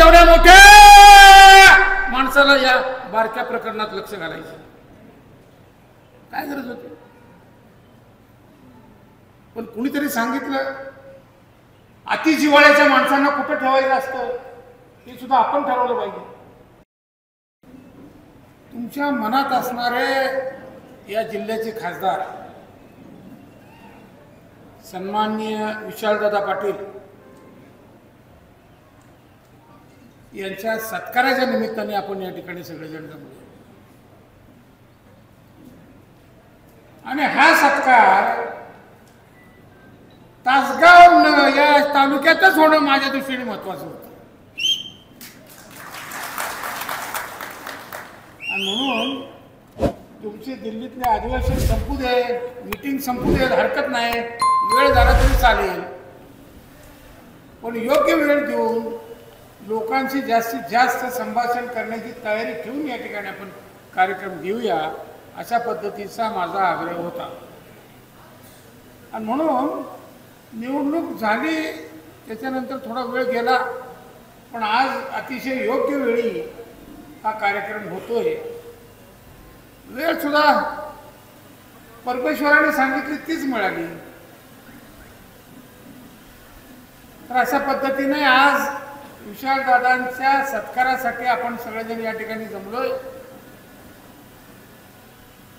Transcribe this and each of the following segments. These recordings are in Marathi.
एवढ्या मोठ्या माणसाला या बारक्या प्रकरणात लक्ष घालायचं काय गरज होती? पण कुणीतरी सांगितलं अतिजिव्हाळ्याच्या माणसांना कुठं ठेवायचं असतं हे सुद्धा आपण ठरवलं पाहिजे. तुमच्या मनात असणारे या जिल्ह्याचे खासदार सन्माननीय विशालदादा पाटील यांच्या सत्काराच्या निमित्ताने आपण या ठिकाणी सगळेजण जमलो आणि हा सत्कार तासगाव या तालुक्यातच होणं माझ्या दृष्टीने महत्वाचं होतं. आणि म्हणून तुमचे दिल्लीतले अधिवेशन संपू दे, मीटिंग संपू दे, हरकत नाही, वेळ झाला तरी चालेल, पण योग्य वेळ देऊन लोकांशी जास्तीत जास्त संभाषण करण्याची तयारी ठेवून या ठिकाणी आपण कार्यक्रम घेऊया अशा पद्धतीचा माझा आग्रह होता. आणि म्हणून निवडणूक झाली त्याच्यानंतर थोडा वेळ गेला, पण आज अतिशय योग्य वेळी हा कार्यक्रम होतोय. वेळ सुद्धा परमेश्वराने सांगितली तीच मिळाली. तर अशा पद्धतीने आज विशालदादांच्या सत्कारासाठी आपण सगळेजण या ठिकाणी जमलोय.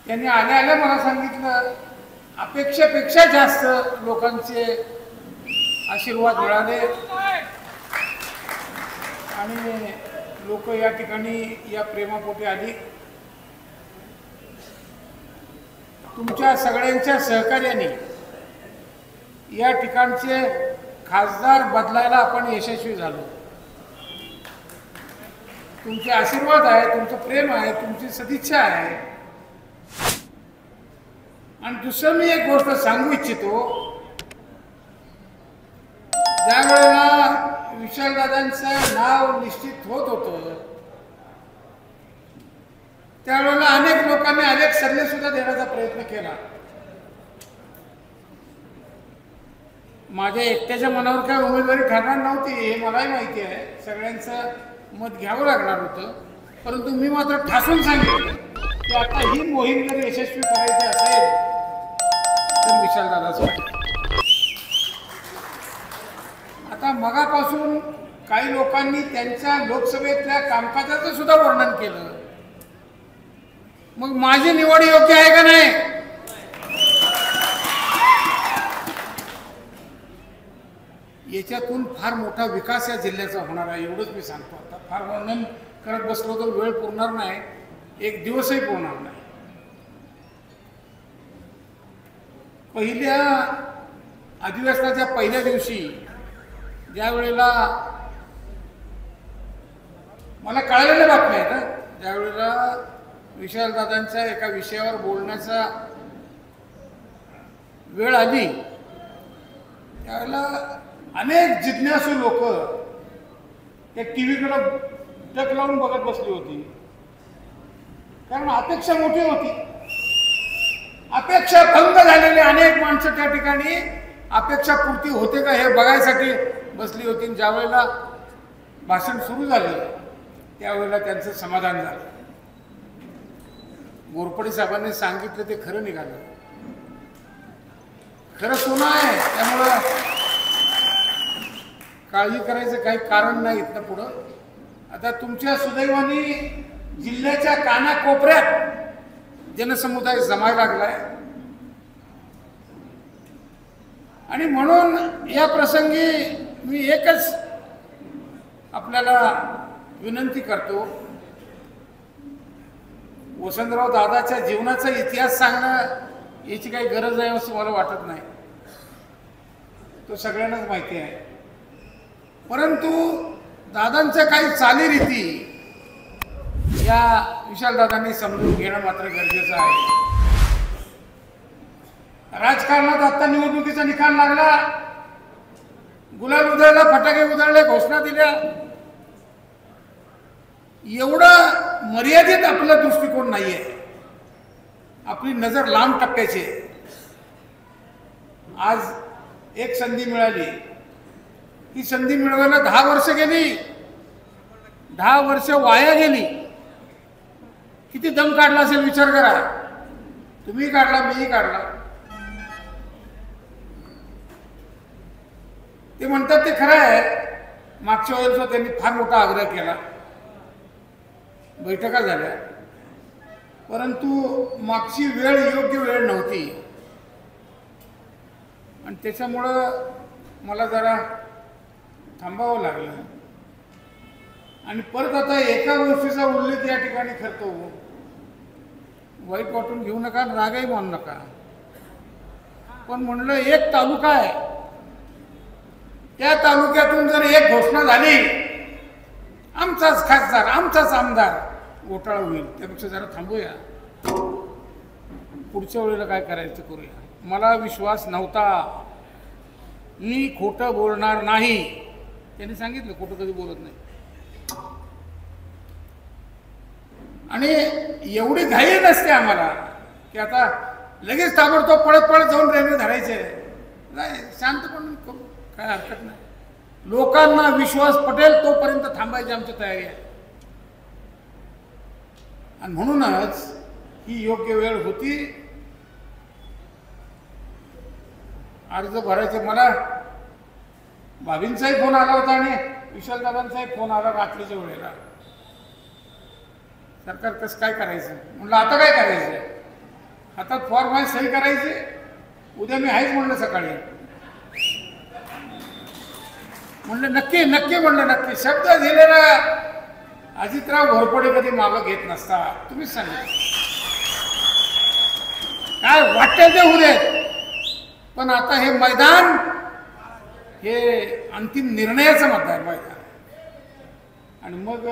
त्यांनी आल्या आल्या मला सांगितलं अपेक्षेपेक्षा जास्त लोकांचे आशीर्वाद मिळाले आणि लोक या ठिकाणी या प्रेमापोटी आली. तुमच्या सगळ्यांच्या सहकार्याने या ठिकाणचे खासदार बदलायला आपण यशस्वी झालो. तुमचे आशीर्वाद आहे, तुमचं प्रेम आहे, तुमची सदिच्छा आहे. आणि दुसरं मी एक गोष्ट सांगू इच्छितो, ज्या वेळेला विशालदादांचं नाव निश्चित होत होतं त्यावेळेला अनेक लोकांनी अनेक सल्ले सुद्धा देण्याचा प्रयत्न केला. माझ्या एकट्याच्या मनावर काय उमेदवारी ठरणार नव्हती हे मलाही माहिती आहे, सगळ्यांचं मत घ्यावं लागणार होतं. परंतु मी मात्र ठासून सांगितलं की आता ही मोहीम जर यशस्वी करायची असेल तर विशालदादाच पाहिजे. आता मगापासून काही लोकांनी त्यांच्या लोकसभेतल्या कामकाजाचं सुद्धा वर्णन केलं. मग माझी निवड योग्य आहे का नाही? याच्यातून फार मोठा विकास या जिल्ह्याचा होणार आहे एवढंच मी सांगतो. आता फार वर्णन करत बसलो तर वेळ पुरणार नाही, एक दिवसही पुरणार नाही. पहिल्या अधिवेशनाच्या पहिल्या दिवशी ज्या वेळेला मला कळलेल्या बातम्या आहेत, ज्या वेळेला विशालदादांच्या एका विषयावर बोलण्याचा वेळ आली त्यावेळेला अनेक जिज्ञासू लोक त्या टीव्हीकडे टक लावून बघत बसली होती. कारण अपेक्षा मोठी होती, अपेक्षा भंग झालेली अनेक माणसं त्या ठिकाणी अपेक्षा पूर्ती होते का हे बघायसाठी बसली होती. ज्या वेळेला भाषण सुरू झालं त्यावेळेला त्यांचं समाधान झालं. घोरपडे साहेबांनी सांगितलं ते खरं निघालं, खरं सोनं आहे. त्यामुळं काळजी करायचं काही कारण नाही इथनं पुढं. आता तुमच्या सुदैवाने जिल्ह्याच्या कानाकोपऱ्यात जनसमुदाय जमायला लागलाय आणि म्हणून या प्रसंगी मी एकच आपल्याला विनंती करतो, वसंतराव दादाच्या जीवनाचा इतिहास सांगणं याची काही गरज आहे असं मला वाटत नाही, तो सगळ्यांनाच माहिती आहे. परंतु दादांच्या काही चालीरीती या विशालदादांनी समजून घेणं मात्र गरजेचं आहे. राजकारणात आता निवडणुकीचा निकाल लागला, गुलाल उधळला, फटाके उधळले, घोषणा दिल्या, एवढं मर्यादित आपला दृष्टिकोन नाहीये. आपली नजर लांब टप्प्याची आहे. आज एक संधी मिळाली, ती संधी मिळवायला 10 वर्ष गेली. 10 वर्ष वाया गेली. किती दम काढला असेल विचार करा. तुम्ही काढला, मीही काढला. ते म्हणतात ते खरं आहे. मागच्या वेळेस त्यांनी फार मोठा आग्रह केला, बैठका झाल्या, परंतु मागची वेळ योग्य वेळ नव्हती आणि त्याच्यामुळं मला जरा थांबावं लागलं. आणि परत आता एका गोष्टीचा उल्लेख या ठिकाणी करतो. वाईट वाटून घेऊ नका, रागही मानू नका, पण म्हणलं एक तालुका आहे, त्या तालुक्यातून जर एक घोषणा झाली, आमचाच खासदार, आमचाच आमदार, घोटाळा होईल. त्यापेक्षा जरा थांबूया, पुढच्या वेळेला काय करायचं करूया. मला विश्वास नव्हता, मी खोटं बोलणार नाही. त्यांनी सांगितलं खोटं कधी बोलत नाही. आणि एवढी घाई नसते आम्हाला की आता लगेच ताबडतोब पळत पळत जाऊन रेल्वे धरायचे. नाही, शांतपणे करू, काय हरकत नाही. लोकांना विश्वास पटेल तोपर्यंत थांबायची आमची तयारी आहे. आणि म्हणूनच ही योग्य वेळ होती. अर्ज भरायचे. मला भाभींचाही फोन आला होता आणि विशालदादांचाही फोन आला रात्रीच्या वेळेला. सरकार कसं काय करायचं म्हणलं. आता काय करायचं, हातात फॉर्म आहे, सही करायची. उद्या मी आहेच म्हणलं सकाळी. म्हणलं नक्की नक्की, म्हणलं नक्की. शब्द दिलेला अजितराव घोरपडे कधी मागं घेत नसतात. तुम्हीच सांगितलं, काय वाटेल ते होऊ देत, पण आता हे मैदान हे अंतिम निर्णयाचं मतदान मैदान. आणि मग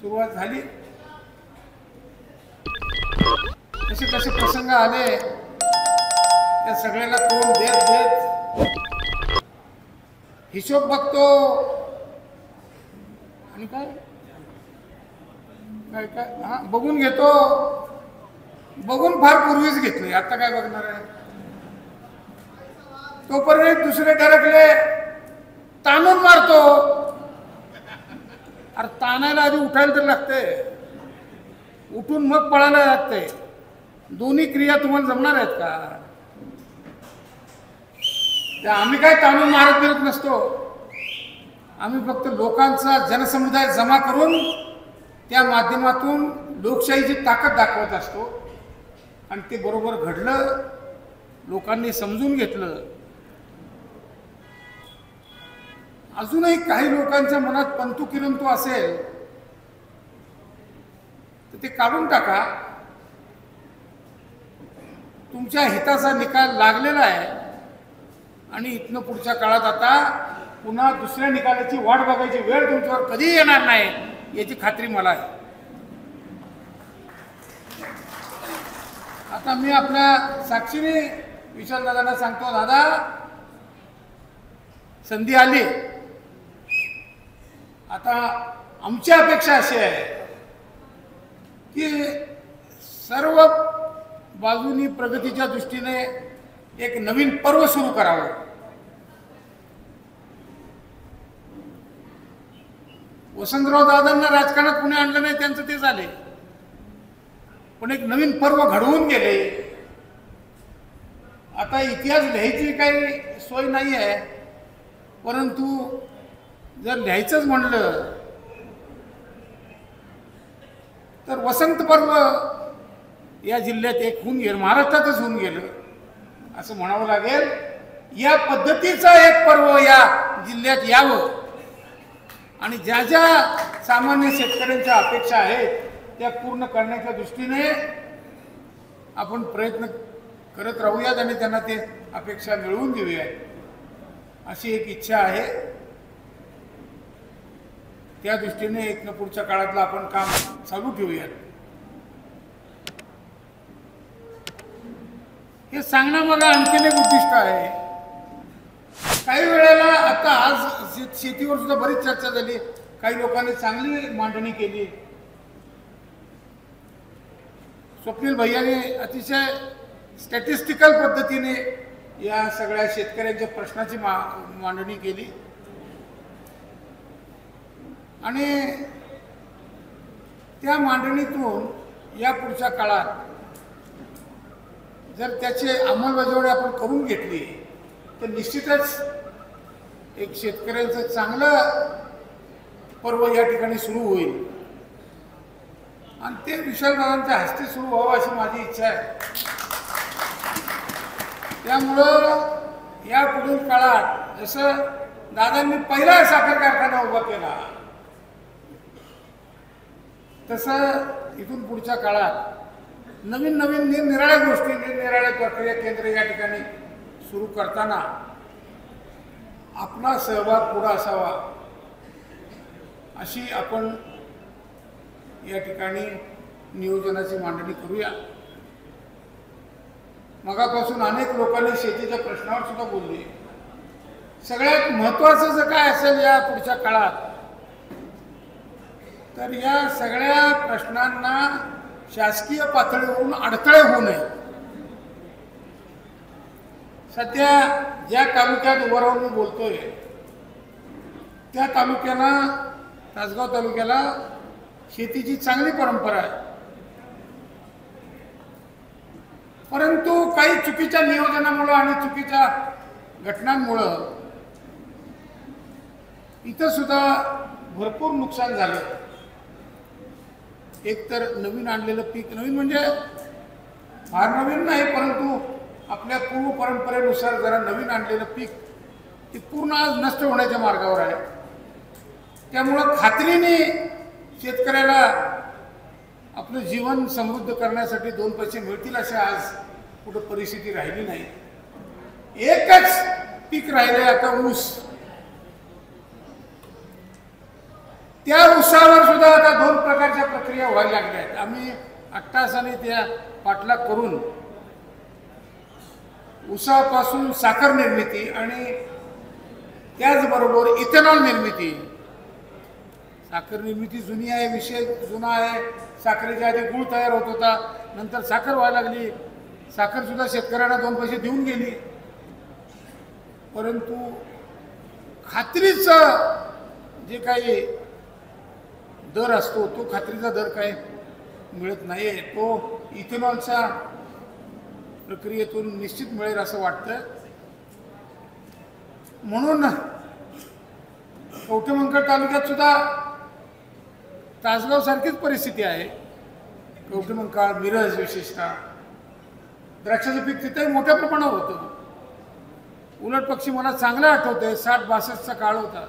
सुरुवात झाली. कसे कसे प्रसंग आले त्या सगळ्याला तोंड देत देत हिशोब बघतो. आणि काय काय काय हा बघून घेतो. बघून फार पूर्वीच घेतले, आता काय बघणार आहे. तोपर्यंत दुसरे डरकले, ताणून मारतो. अरे ताणायला आधी उठायला तर लागते, उठून मग पळायला लागते. दोन्ही क्रिया तुम्हाला जमणार आहेत का. त्या आम्ही काय ताणून मारत फिरत नसतो. आम्ही फक्त लोकांचा जनसमुदाय जमा करून त्या माध्यमातून लोकशाहीची ताकद दाखवत असतो. आणि ते बरोबर घडलं, लोकांनी समजून घेतलं. अजूनही काही लोकांच्या मनात पंतु किरंतु असेल तर ते काढून टाका. तुमच्या हिताचा निकाल लागलेला आहे आणि इथनं पुढच्या काळात आता पुन्हा दुसऱ्या निकालाची वाट बघायची वेळ तुमच्यावर कधी येणार नाही याची खात्री मला आहे. आता मी आपल्या साक्षीने विशालदादांना सांगतो, दादा संधी आली. आता आमची अपेक्षा अशी आहे की सर्व बाजूनी प्रगतीच्या दृष्टीने एक नवीन पर्व सुरू करावं. वसंतराव दादांना राजकारणात पुणे आणलं नाही, त्यांचं ते झाले, पण एक नवीन पर्व घडवून गेले. आता इतिहास लिहायची काही सोय नाही आहे, परंतु जर लिहायचंच म्हणलं तर वसंत पर्व या जिल्ह्यात एक होऊन गेलं, महाराष्ट्रातच होऊन गेलं असं म्हणावं लागेल. या पद्धतीचं एक पर्व या जिल्ह्यात यावं आणि ज्या ज्या सामान्य शेतकऱ्यांच्या अपेक्षा आहेत त्या पूर्ण करण्याच्या दृष्टीने आपण प्रयत्न करत राहूयात आणि त्यांना ते अपेक्षा मिळवून देऊयात अशी एक इच्छा आहे. त्या दृष्टीने एक पुढच्या काळातलं आपण काम चालू ठेवूयात. हे सांगणं मला आणखीन एक उद्दिष्ट आहे. काही वेळेला आता आज शेतीवर सुद्धा बरीच चर्चा झाली, काही लोकांनी चांगली मांडणी केली. स्वप्नील भैयाने अतिशय स्टॅटिस्टिकल पद्धतीने या सगळ्या शेतकऱ्यांच्या प्रश्नाची मांडणी केली आणि त्या मांडणीतून या पुढच्या काळात जर त्याची अंमलबजावणी आपण करून घेतली तर निश्चितच एक शेतकऱ्यांचं चांगलं पर्व या ठिकाणी सुरू होईल आणि ते विशालदादांच्या हस्ते सुरू व्हावं अशी माझी इच्छा आहे. त्यामुळं या पुढील काळात जसं दादांनी पहिला साखर कारखाना उभा केला तसं इथून पुढच्या काळात नवीन नवीन निरनिराळ्या गोष्टी निरनिराळ्या प्रक्रिया केंद्र या ठिकाणी सुरू करताना आपला सहभाग पुढा असावा अशी आपण या ठिकाणी नियोजनाची मांडणी करूया. मगापासून अनेक लोकांनी शेतीच्या प्रश्नावर सुद्धा बोलले. सगळ्यात महत्त्वाचं जर काय असेल या पुढच्या काळात तर या सगळ्या प्रश्नांना शासकीय पातळीवरून अडथळे होऊ नये. सध्या ज्या तालुक्यात उभं राहून मी बोलतोय त्या तालुक्याला तासगाव तालुक्याला शेतीची चांगली परंपरा आहे, परंतु काही चुकीच्या नियोजनामुळं आणि चुकीच्या घटनांमुळं इथं सुद्धा भरपूर नुकसान झालं. एक तर नवीन आणलेलं पीक, नवीन म्हणजे फार नवीन नाही परंतु आपल्या पूर्व परंपरेनुसार जरा नवीन आणलेलं पीक ते पूर्ण आज नष्ट होण्याच्या मार्गावर आहे. त्यामुळं खात्रीने शेतकऱ्याला आपलं जीवन समृद्ध करण्यासाठी दोन पैसे मिळतील अशी आज कुठं परिस्थिती राहिली नाही. एकच पीक राहिले आता ऊस. त्या ऊसावर सुद्धा आता दोन प्रकारच्या प्रक्रिया व्हायला लागल्या आहेत. आम्ही अट्टासाने त्या पाठलाग करून ऊसापासून साखर निर्मिती आणि त्याचबरोबर इथेनॉल निर्मिती. साखर निर्मिती जुनी आहे, विषय जुना आहे. साखरेच्या आधी गूळ तयार होत होता, नंतर साखर व्हायला लागली. साखर सुद्धा शेतकऱ्यांना दोन पैसे देऊन गेली, परंतु खात्रीचं जे काही दर असतो तो खात्रीचा दर काही मिळत नाही आहे. तो इथेनॉलच्या प्रक्रियेतून निश्चित मिळेल असं वाटतं. म्हणून कवठेमंकाळ तालुक्यात सुद्धा तासगाव सारखीच परिस्थिती आहे. कवठेमंकाळ, मिरज विशेषतः द्राक्षाचं पीक तिथेही मोठ्या प्रमाणावर होतं. उलट पक्षी मला चांगलं आठवतंय 60-62चा काळ होता.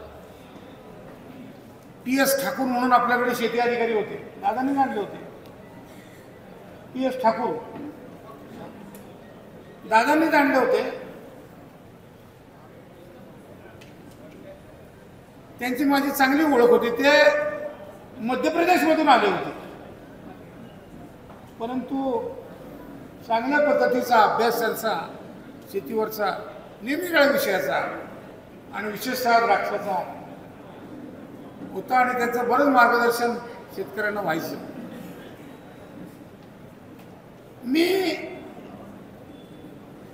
PS ठाकूर म्हणून आपल्याकडे शेती अधिकारी होते, दादांनी आणले होते. PS ठाकूर दादांनीच आणले होते. त्यांची माझी चांगली ओळख होती. ते मध्य प्रदेशमधून आले होते, परंतु चांगल्या पद्धतीचा अभ्यास त्यांचा शेतीवरचा निरनिराळ्या विषयाचा आणि विशेषतः द्राक्षाचा होता आणि त्यांचं बरंच मार्गदर्शन शेतकऱ्यांना व्हायचं. मी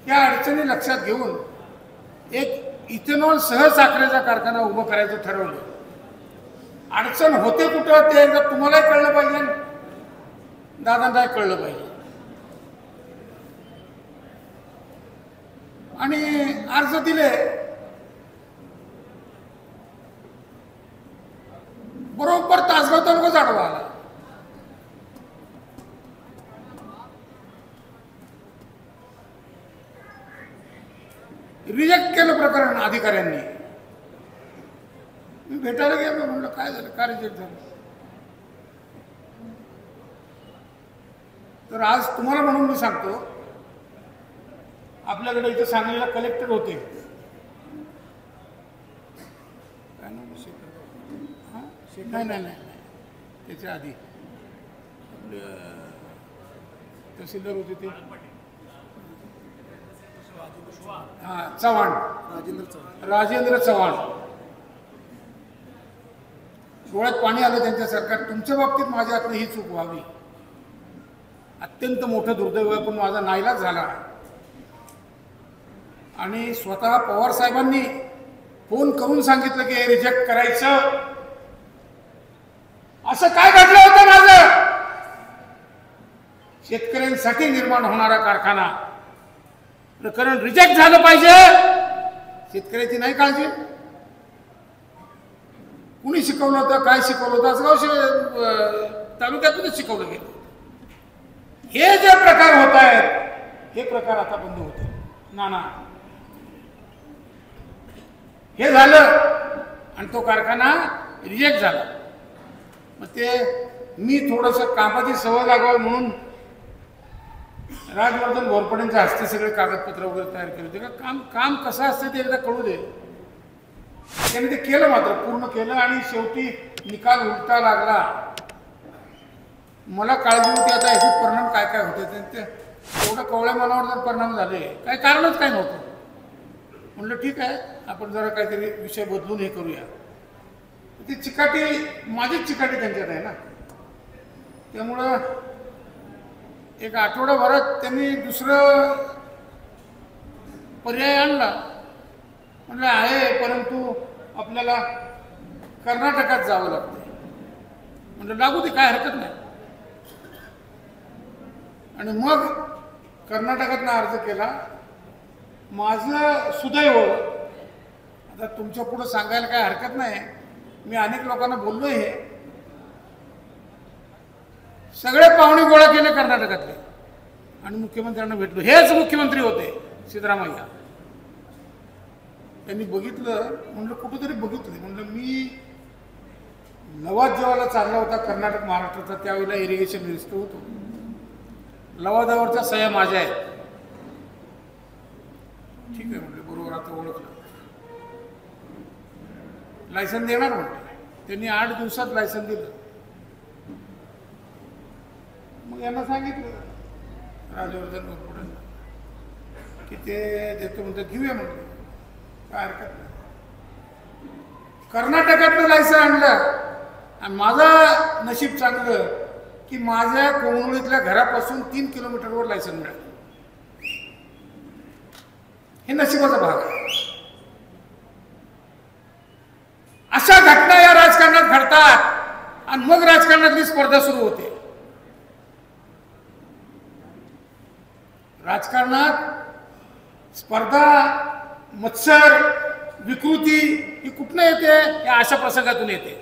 या अडचणी लक्षात घेऊन एक इथेनॉल सह साखरेचा कारखाना उभं करायचं ठरवलं. अडचण होते कुठं ते एकदा तुम्हालाही कळलं पाहिजे, दादांनाही कळलं पाहिजे. आणि अर्ज दिले. बरोबर तासगाव तालुकाच आडवा आला. रिजेक्ट केलं प्रकरण अधिकाऱ्यांनी. मी भेटायला गेलो, म्हणलं काय झालं, का रिजेक्ट झालं. तर आज तुम्हाला म्हणून मी सांगतो, आपल्याकडे इथं सांगलीला कलेक्टर होते, नाही नाही नाही त्याच्या आधी तहसीलदार होते ते, हां चव्हाण, राजेंद्र चव्हाण. डोळ्यात पाणी आलं त्यांच्या सरकार. तुमच्या बाबतीत माझ्या हातनं ही चूक व्हावी, अत्यंत मोठं दुर्दैव आहे, पण माझा नाईलाज झाला. आणि स्वतः पवार साहेबांनी फोन करून सांगितलं की हे रिजेक्ट करायचं. असं काय घडलं होतं माझं? शेतकऱ्यांसाठी निर्माण होणारा कारखाना प्रकरण रिजेक्ट झालं पाहिजे, शेतकऱ्याची नाही काळजी. कुणी शिकवलं होतं, काय शिकवलं होतं? असं तालुक्यातूनच शिकवलं गेलं. हे जे प्रकार होत आहेत हे प्रकार आता बंद होते. नाना हे झालं आणि तो कारखाना रिजेक्ट झाला. मग ते मी थोडंसं कामाची सवय लागावी म्हणून राजवर्धन घोरपडेंच्या हस्ते सगळे कागदपत्र वगैरे तयार केले होते. का काम कसं असतं ते एकदा कळू दे. त्याने ते केलं, मात्र पूर्ण केलं आणि शेवटी निकाल उलटा लागला. मला काळजी होती आता याचे परिणाम काय काय होते. ते एवढं कवळ्या मनावर जर परिणाम झाले, काय कारणच काय नव्हतं. म्हणलं ठीक आहे, आपण जरा काहीतरी विषय बदलून हे करूया. ती चिकाटी माझीच चिकाटी त्यांच्यात आहे ना. त्यामुळं एक आठवडाभरात त्यांनी दुसरं पर्याय आणला. म्हणलं आहे, परंतु आपल्याला कर्नाटकात जावं लागतं. म्हणलं लागू दे, काय हरकत नाही. आणि मग कर्नाटकातनं अर्ज केला. माझं सुदैव, आता तुमच्या पुढं सांगायला काय हरकत नाही, मी अनेक लोकांना बोललो. हे सगळे पाहुणे गोळा केले कर्नाटकातले आणि मुख्यमंत्र्यांना भेटलो. हेच मुख्यमंत्री होते सिद्धरामय्या. त्यांनी बघितलं. म्हणलं कुठंतरी बघितलं. म्हणलं मी लवाद चालला होता कर्नाटक महाराष्ट्राचा, त्यावेळेला इरिगेशन मिनिस्टर होतो. लवादावरच्या सह्या माझ्या आहेत. ठीक आहे म्हटलं, बरोबर आता ओळखलं. लायसन देणार म्हटलं. त्यांनी 8 दिवसात लायसन दिलं. मग यांना सांगितलं राजवर्धन घोरपडेंना की ते देतो म्हणतात, घेऊया म्हटलं, काय हरकत नाही. कर्नाटकातलं लायसन आणलं आणि माझं नशीब चांगलं की माझ्या कोंगणुळीतल्या घरापासून 3 किलोमीटरवर लायसन मिळालं. हे नशिबाचा भाग आहे. अशा घटना या राजकारणात घडतात आणि मग राजकारणातली स्पर्धा सुरू होते. राजकारणात स्पर्धा, मत्सर, विकृती ही कुठनं येते? या अशा प्रसंगातून येते.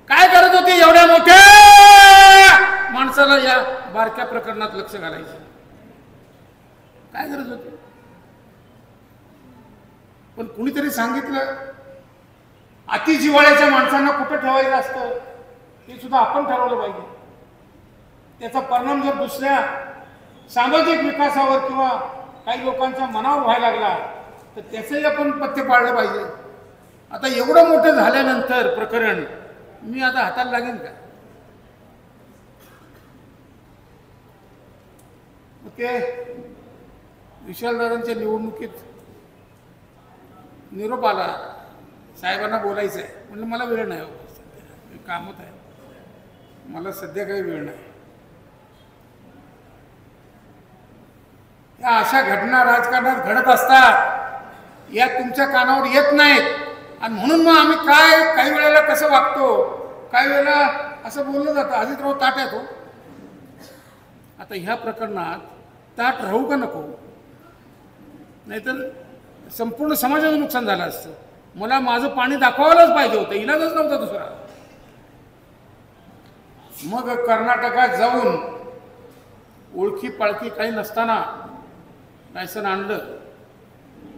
काय करत होती एवढ्या मोठ्या माणसाला या बारक्या प्रकरणात लक्ष घालायचं? काय गरज होती? पण कुणीतरी सांगितलं अति जिव्हाळ्याच्या माणसांना कुठं ठेवायचं असतं हे सुद्धा आपण ठरवलं पाहिजे. त्याचा परिणाम जर दुसऱ्या सामाजिक विकासावर किंवा काही लोकांच्या मनावर व्हायला लागला तर त्याचंही आपण पथ्य पाळलं पाहिजे. आता एवढं मोठं झाल्यानंतर प्रकरण मी आता हाताला लागेल का? ते विशालदादांच्या निवडणुकीत निरोप आला, साहेबांना बोलायचं आहे. म्हणलं मला वेळ नाही, सध्या कामत आहे, मला सध्या काही वेळ नाही. या अशा घटना राजकारणात घडत असतात, या तुमच्या कानावर येत नाहीत. आणि म्हणून मग आम्ही काही वेळेला कसं वागतो, काही वेळेला असं बोललं जातं अजितराव ताट आहे तो. आता ह्या प्रकरणात ताट राहू का नको? नाहीतर संपूर्ण समाजाचं नुकसान झालं असतं. मला माझं पाणी दाखवायलाच पाहिजे होतं, इलाजच नव्हता दुसरा. मग कर्नाटकात जाऊन ओळखी पाळखी काही नसताना लायसन आणलं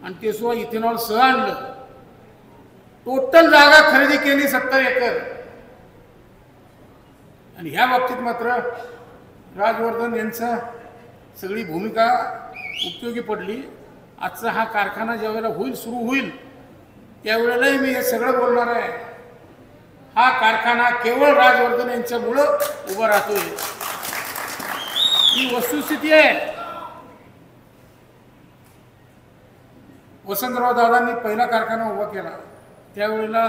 आणि ते सुद्धा इथेनॉल सह आणलं. टोटल जागा खरेदी केली 70 एकर. आणि ह्या बाबतीत मात्र राजवर्धन यांचं सगळी भूमिका उपयोगी पडली. आजचा हा कारखाना ज्यावेळेला सुरू होईल त्यावेळेलाही मी हे सगळं बोलणार आहे. हा कारखाना केवळ राजवर्धन यांच्यामुळं उभा राहतोय, ही वस्तुस्थिती आहे. वसंतराव दादांनी पहिला कारखाना उभा केला त्यावेळेला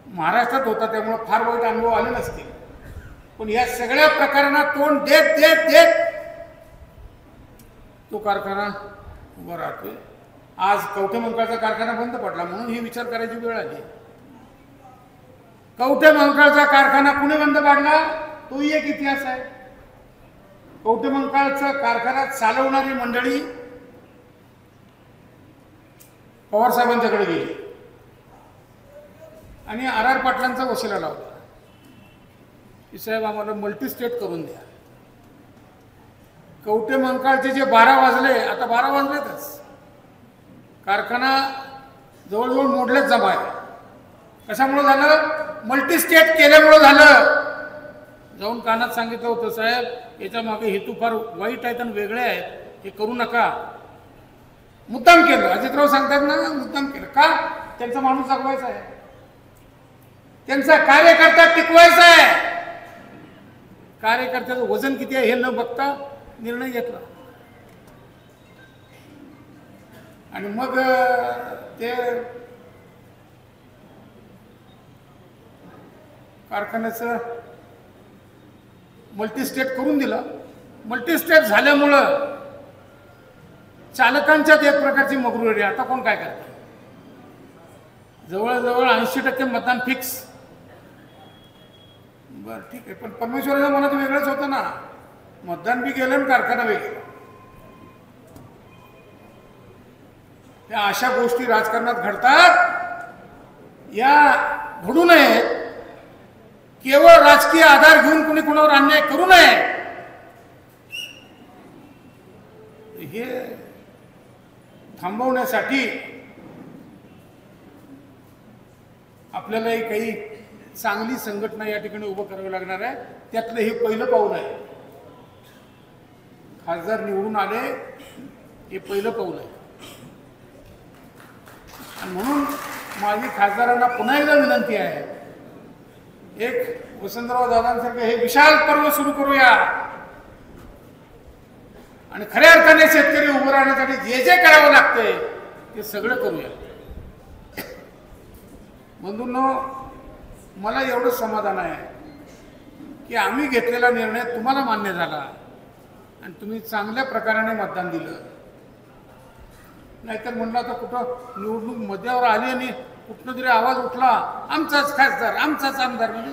महाराष्ट्रात होता, त्यामुळे फार वाईट अनुभव आले नसतील. पण या सगळ्या प्रकारांना तोंड देत देत देत तो कारखाना उभा राहतोय. आज कवठेमंकाळचा कारखाना बंद पडला म्हणून ही विचार करायची वेळ आली. कवठे मंकाळचा कारखाना कुणी बंद पाडला, तोही एक इतिहास आहे. कवठे मंकाळचा कारखाना चालवणारी मंडळी पवार साहेबांच्याकडे गेली आणि आर पाटलांचा वशिला लावला की साहेब आम्हाला मल्टी स्टेट करून द्या. कवठे मंकाळचे जे 12 वाजले, आता 12 वाजलेतच, कारखाना जवळजवळ मोडलेच जमा आहे. कशामुळे झालं? मल्टी स्टेट केल्यामुळं झालं. जाऊन कानात सांगितलं होतं, साहेब याच्या मागे हेतू फार वाईट आहेत आणि वेगळे आहेत, हे करू नका. मुद्दाम केलं. अजितराव सांगतात ना, मुद्दाम केलं. का? त्यांचा माणूस जगवायचा आहे, त्यांचा कार्यकर्ता टिकवायचा आहे. कार्यकर्त्याचं वजन किती आहे हे न बघता निर्णय घेतला आणि मग ते कारखान्याचं मल्टीस्टेट करून दिलं. मल्टीस्टेट झाल्यामुळं चालकांच्यात एक प्रकारची मगरुरी. आता कोण काय करतं? जवळजवळ 80% मतदान फिक्स. बरं ठीक आहे, पण परमेश्वराच्या मनात वेगळंच होतं ना. मतदान बी गेलं आणि कारखाना बी गेला. त्या अशा गोष्टी राजकारणात घडतात, या घडू नयेत. केवळ राजकीय आधार घेऊन कुणी कुणावर अन्याय करू नये, हे थांबवण्यासाठी आपल्यालाही काही चांगली संघटना या ठिकाणी उभं करावी लागणार आहे. त्यातलं हे पहिलं पाऊल आहे. खासदार निवडून आले, हे पहिलं पाऊल आहे. आणि म्हणून माझी खासदारांना पुन्हा एकदा विनंती आहे, एक वसंतराव दादांसारखं हे विशाल पर्व सुरू करूया आणि खऱ्या अर्थाने शेतकरी उभं राहण्यासाठी जे जे करावं लागतंय ते सगळं करूया. बंधूंनो, मला एवढंच समाधान आहे की आम्ही घेतलेला निर्णय तुम्हाला मान्य झाला आणि तुम्ही चांगल्या प्रकाराने मतदान दिलं. नाहीतर म्हणलं आता कुठं निवडणूक मध्यावर आली आणि कुठनं तरी आवाज उठला, आमचाच खासदार, आमचाच आमदार, म्हणजे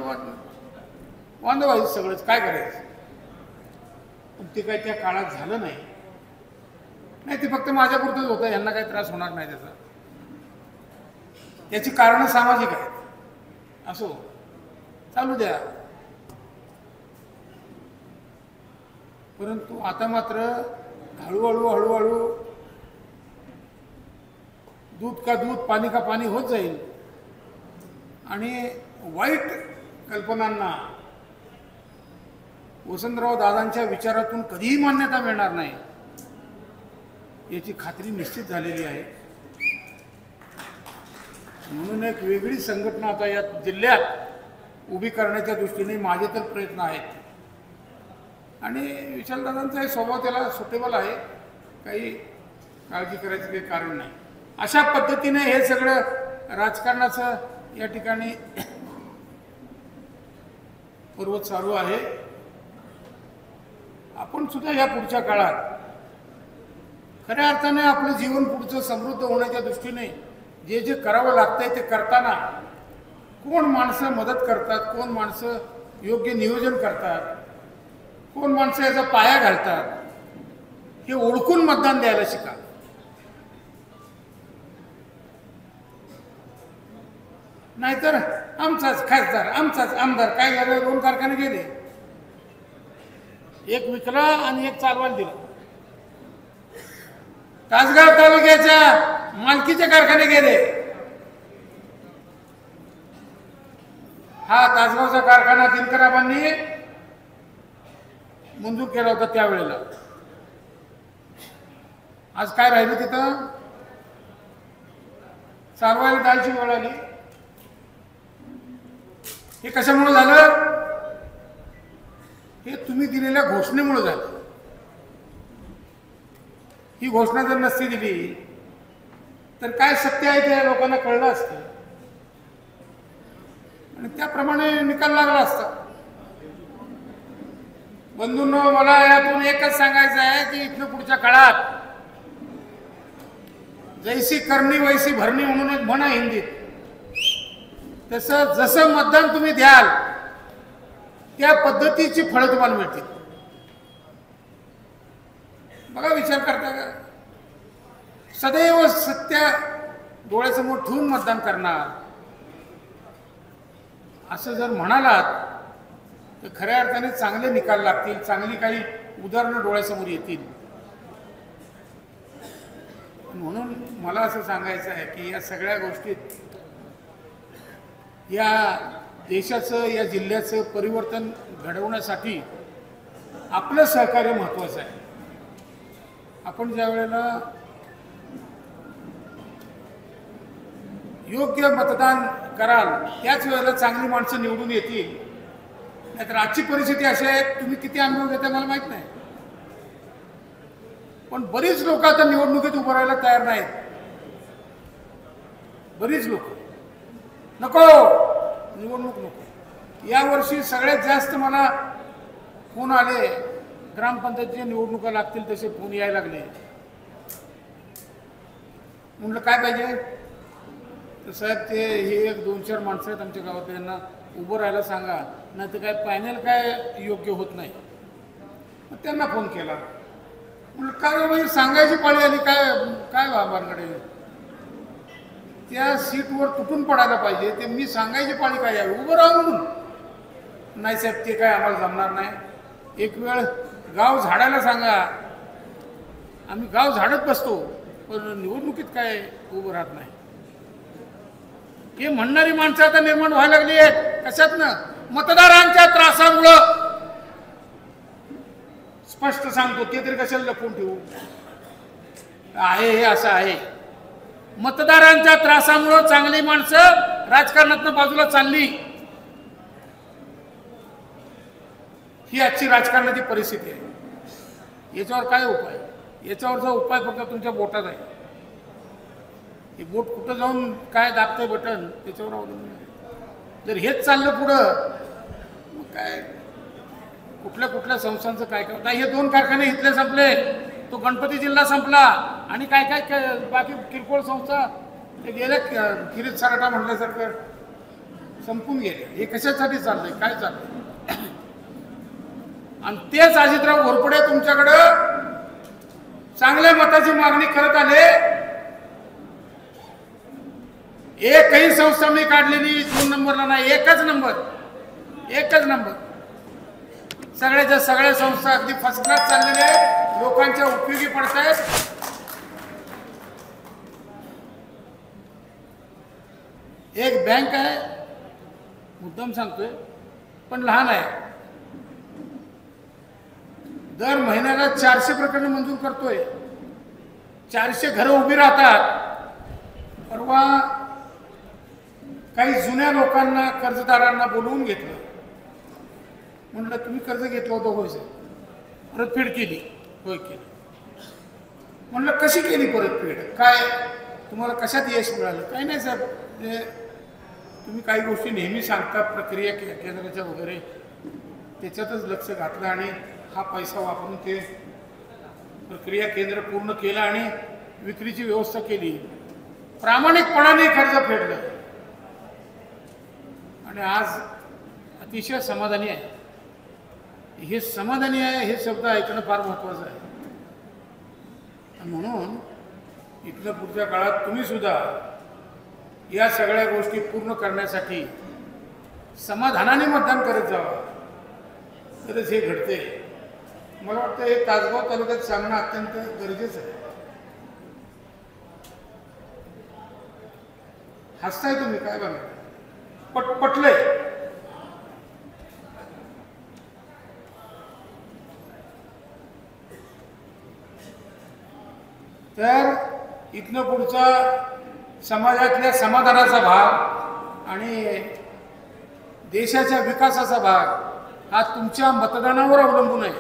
वांद व्हायचं सगळंच. काय करायचं? पण ते काही त्या काळात झालं नाही. ते फक्त माझ्यापुरतंच होतं, यांना काही त्रास होणार नाही त्याचा. त्याची कारणं सामाजिक आहेत. असो, चालू द्या. परंतु आता मात्र हळूहळू दूध का दूध, पाणी का पाणी होत जाईल आणि वाईट कल्पनांना वसंतराव दादांच्या विचारातून कधीही मान्यता मिळणार नाही, याची खात्री निश्चित झालेली आहे. म्हणून एक वेगळी संघटना आता या जिल्ह्यात उभी करण्याच्या दृष्टीने माझे तर प्रयत्न आहेत. आणि विशालदादांचा स्वभाव त्याला सुटेबल आहे, काही काळजी करायचं काही कारण नाही. अशा पद्धतीने हे सगळं राजकारणाचं या ठिकाणी पर्व चालू आहे. आपण सुद्धा या पुढच्या काळात खऱ्या अर्थाने आपलं जीवन पुढचं समृद्ध होण्याच्या दृष्टीने जे जे करावं लागतंय ते करताना कोण माणसं मदत करतात, कोण माणसं योग्य नियोजन करतात, कोण माणसं याचा पाया घालतात, हे ओळखून मतदान द्यायला शिका. नाहीतर आमचाच खासदार, आमचाच आमदार, काय झालं? 2 कारखाने गेले, एक विकला आणि एक चालवायला दिला. तासगाव तालुक्याच्या मालकीचे कारखाने गेले. हा तासगावचा कारखाना दिनकराबांनी मंजूर केला होता त्यावेळेला. आज काय राहिलं तिथं? चालवायला जायची वेळ आली. हे कशामुळे झालं? हे तुम्ही दिलेल्या घोषणेमुळे झालं. ही घोषणा जर नसती दिली तर काय सत्य आहे ते लोकांना कळलं असतं आणि त्याप्रमाणे निकाल लागला असता. बंधूंनो, मला यातून एकच सांगायचं आहे की इथनं पुढच्या काळात जैसी करणी वैसी भरणी म्हणून एक म्हण आहे हिंदीत, तसं जसं मतदान तुम्ही द्याल त्या पद्धतीची फळं तुम्हाला मिळतील. बघा, विचार करता का? सदैव सत्य डोळ्यासमोर ठेवून मतदान करणार असं जर म्हणालात तर खऱ्या अर्थाने चांगले निकाल लागतील, चांगली काही उदाहरणं डोळ्यासमोर येतील. म्हणून मला असं सांगायचं आहे की या सगळ्या गोष्टीत या देशाचं, या जिल्ह्याचं परिवर्तन घडवण्यासाठी आपलं सहकार्य महत्त्वाचं आहे. आपण ज्या वेळेला योग्य मतदान कराल त्याच वेळेला चांगली माणसं निवडून येतील. नाहीतर आजची परिस्थिती अशी आहे, तुम्ही किती अनुभव घेता मला माहीत नाही, पण बरीच लोक आता निवडणुकीत उभं राहायला तयार नाहीत. बरीच लोक नको, निवडणूक नको. यावर्षी सगळ्यात जास्त मला फोन आले, ग्रामपंचायतीच्या निवडणुका लागतील तसे फोन यायला लागले. म्हटलं काय पाहिजे तर साहेब ते हे 1-2-4 माणसं आहेत आमच्या गावात, त्यांना उभं राहायला सांगा, नाही तर काय पॅनल काय योग्य होत नाही. मग त्यांना फोन केला. म्हटलं काय बाई, सांगायची पाळी आली, काय काय बाबांकडे त्या सीटवर तुटून पडायला पाहिजे, ते मी सांगायची पाळी काय यावी, उभं राहा म्हणून. नाही साहेब ते काय आम्हाला जमणार नाही. एक वेळ गाव झाडायला सांगा, आम्ही गाव झाडत बसतो, पण निवडणुकीत काय उभं राहत नाही. हे म्हणणारी माणसं आता निर्माण व्हायला लागली आहेत. कशातनं? मतदारांच्या त्रासामुळं. स्पष्ट सांगतो, ते तरी कशाला लपवून ठेवू, आहे हे असं आहे. मतदारांच्या त्रासामुळं चांगली माणसं राजकारणातनं बाजूला चालली. ही आजची राजकारणाची परिस्थिती आहे. याच्यावर काय उपाय? याच्यावरचा उपाय फक्त तुमच्या बोटात आहे. हे बोट कुठं जाऊन काय दाबतंय बटन त्याच्यावर अवलंबून आहे. जर हेच चाललं पुढं मग काय कुठल्या कुठल्या संस्थांचं काय काय. हे 2 कारखाने इथले संपले, तो गणपती जिल्हा संपला, आणि काय काय बाकी किरकोळ संस्था ते गेल्या किरीत सराटा म्हटल्यासारखं संपून गेले. हे कशासाठी चाललंय, काय चाललंय? आणि तेच अजितराव घोरपडे तुमच्याकडं चांगल्या मताची मागणी करत आले. एकही संस्था मी काढलेली 2 नंबरला नाही, एकच नंबर. सगळ्याच्या सगळ्या संस्था अगदी फर्स्ट क्लास चाललेल्या आहेत, लोकांच्या उपयोगी पडत आहेत. एक बँक आहे, मुद्दाम सांगतोय, पण लहान आहे, दर महिन्याला 400 प्रकरणं मंजूर करतोय. 400 घरं उभी राहतात. परवा काही जुन्या लोकांना, कर्जदारांना बोलवून घेतलं. म्हटलं तुम्ही कर्ज घेतलं होतं? होय साहेब. परतफेड केली? होय केली. म्हटलं कशी केली परतफेड? काय तुम्हाला कशात यश मिळालं? काही नाही साहेब, तुम्ही काही गोष्टी नेहमी सांगता प्रक्रिया केंद्राच्या वगैरे, त्याच्यातच लक्ष घातलं आणि हा पैसा वापरून ते प्रक्रिया केंद्र पूर्ण केलं आणि विक्रीची व्यवस्था केली. प्रामाणिकपणाने कर्ज फेडलं आणि आज अतिशय समाधानी आहे. हे समाधानी आहे हे शब्द ऐकणं फार महत्त्वाचं आहे. म्हणून इथनं पुढच्या काळात तुम्ही सुद्धा या सगळ्या गोष्टी पूर्ण करण्यासाठी समाधानाने मतदान करत जावं, तरच हे घडते. मला वाटतं हे तासगाव तालुक्यात सांगणं अत्यंत गरजेचं आहे. हसताय तुम्ही, काय बघा, पटलंय. तर इथनं पुढचा समाजातल्या समाधानाचा भाग आणि देशाच्या विकासाचा भाग हा तुमच्या मतदानावर अवलंबून आहे.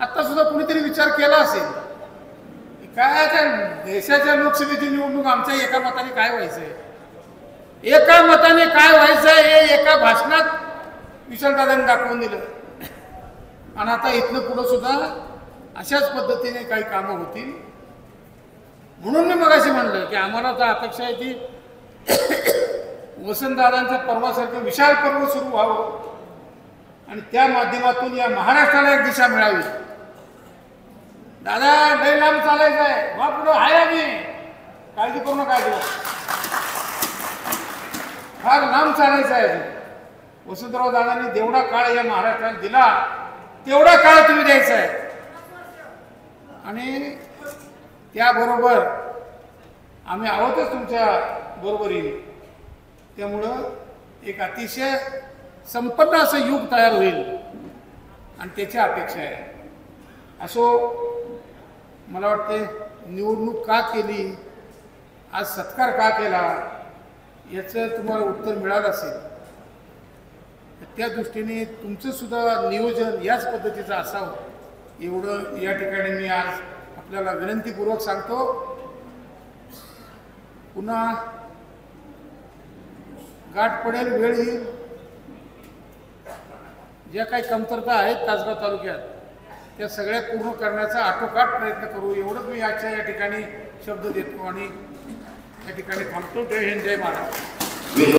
आता सुद्धा कुणीतरी विचार केला असेल काय त्या देशाच्या लोकसभेची निवडणूक आमच्या एका मताने काय व्हायचंय, एका मताने काय व्हायचंय हे एका भाषणात विशालदादांनी दाखवून दिलं. आणि आता इथनं पुढं सुद्धा अशाच पद्धतीने काही कामं होतील. म्हणून मी मगाशी म्हणलं की आम्हाला तर अपेक्षा आहे ती वसंतदादांच्या पर्वासारखं विशाल पर्व सुरू व्हावं आणि त्या माध्यमातून या महाराष्ट्राला एक दिशा मिळावी. दादा लय लांब चालायचं आहे, वा पुढं आहे आम्ही, काळजी करू नका. फार लांब चालायचं आहे. वसंतराव दादांनी जेवढा काळ या महाराष्ट्राला दिला तेवढा काळ तुम्ही द्यायचा आहे. आणि त्याबरोबर आम्ही आहोतच तुमच्या बरोबरीने. त्यामुळं एक अतिशय संपन्न असं युग तयार होईल आणि त्याची अपेक्षा आहे. असो, मला वाटते निवडणूक का केली, आज सत्कार का केला, याचं तुम्हाला उत्तर मिळालं असेल. त्या दृष्टीने तुमचं सुद्धा नियोजन याच पद्धतीचं असावं एवढं या ठिकाणी मी आज आपल्याला विनंतीपूर्वक सांगतो. पुन्हा गाठ पडेल, वेळ येईल. ज्या काही कमतरता आहेत तासगाव तालुक्यात त्या सगळ्या पूर्ण करण्याचा आटोकाट प्रयत्न करू, एवढंच मी आजच्या या ठिकाणी शब्द देतो आणि या ठिकाणी थांबतो. जय हिंद, जय महाराष्ट्र.